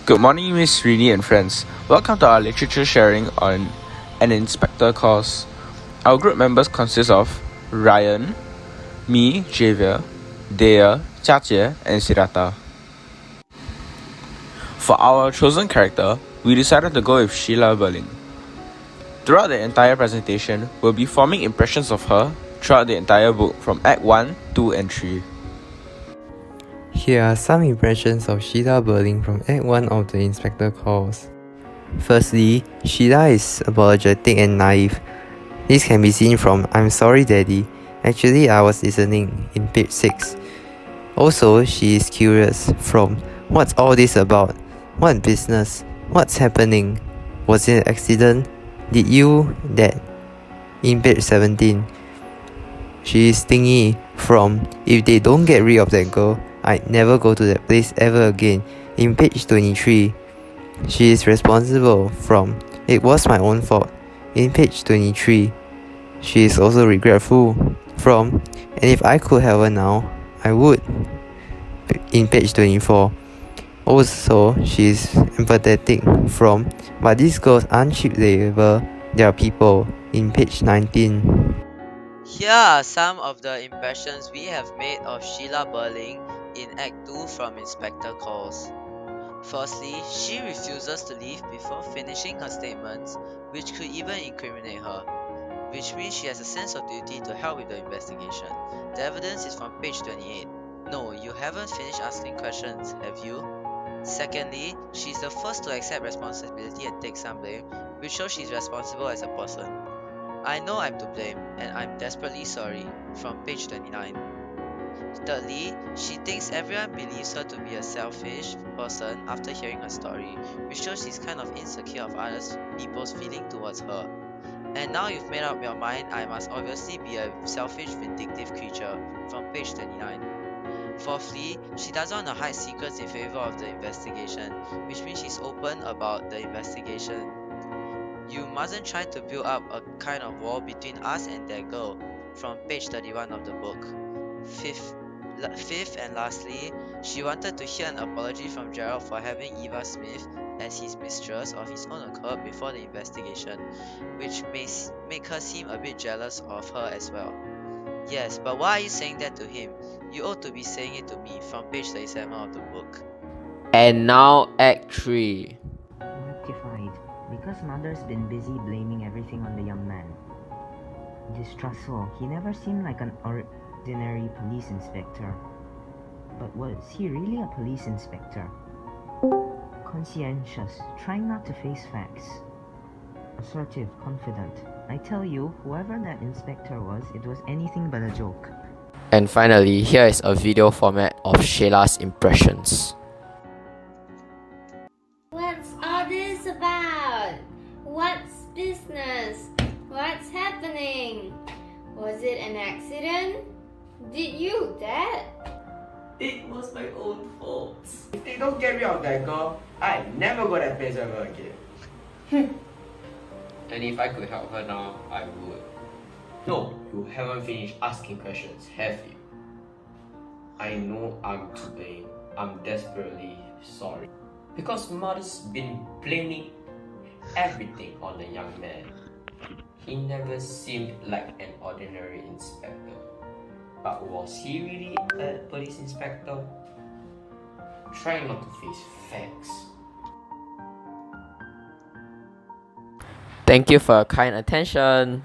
Good morning, Miss Rini and friends. Welcome to our literature sharing on an inspector course. Our group members consist of Ryan, me, Javier, Dea, Jia, and Sirata. For our chosen character, we decided to go with Sheila Berling. Throughout the entire presentation, we'll be forming impressions of her throughout the entire book from Act 1, 2, and 3. Here are some impressions of Sheila Berling from Act 1 of the Inspector course. Firstly, Sheila is apologetic and naive. This can be seen from "I'm sorry, Daddy. Actually, I was listening" in page 6. Also, she is curious from "What's all this about? What business? What's happening? Was it an accident? Did you that?" in page 17. She is stingy from "If they don't get rid of that girl, I'd never go to that place ever again" in page 23. She is responsible from "It was my own fault" in page 23. She is also regretful from "And if I could have her now, I would" in page 24. Also, she is empathetic from "But these girls aren't cheap labor, they are people" in page 19. Here are some of the impressions we have made of Sheila Berling in Act 2 from Inspector Calls. Firstly, she refuses to leave before finishing her statements, which could even incriminate her, which means she has a sense of duty to help with the investigation. The evidence is from page 28. No, you haven't finished asking questions, have you? Secondly, she is the first to accept responsibility and take some blame, which shows she is responsible as a person. I know I'm to blame, and I'm desperately sorry, from page 29. Thirdly, she thinks everyone believes her to be a selfish person after hearing her story, which shows she's kind of insecure of other people's feeling towards her. And now you've made up your mind, I must obviously be a selfish, vindictive creature, from page 29. Fourthly, she doesn't want to hide secrets in favor of the investigation, which means she's open about the investigation. You mustn't try to build up a kind of wall between us and that girl, from page 31 of the book. Fifth and lastly, she wanted to hear an apology from Gerald for having Eva Smith as his mistress of his own accord before the investigation, which may make her seem a bit jealous of her as well. Yes, but why are you saying that to him? You ought to be saying it to me, from page 37 of the book. And now Act 3. Rectified, because mother's been busy blaming everything on the young man. Distrustful, he never seemed like an ordinary police inspector. But was he really a police inspector? Conscientious, trying not to face facts. Assertive, confident. I tell you, whoever that inspector was, it was anything but a joke. And finally, here is a video format of Sheila's impressions. What's all this about? What's business? What's happening? Was it an accident? Did you that? It was my own fault. If they don't get rid of that girl, I'd never go that place ever again. And if I could help her now, I would. No, you haven't finished asking questions, have you? I know I'm to blame. I'm desperately sorry. Because mother's been blaming everything on the young man. He never seemed like an ordinary inspector. But was he really a police inspector? Try not to face facts. Thank you for your kind attention.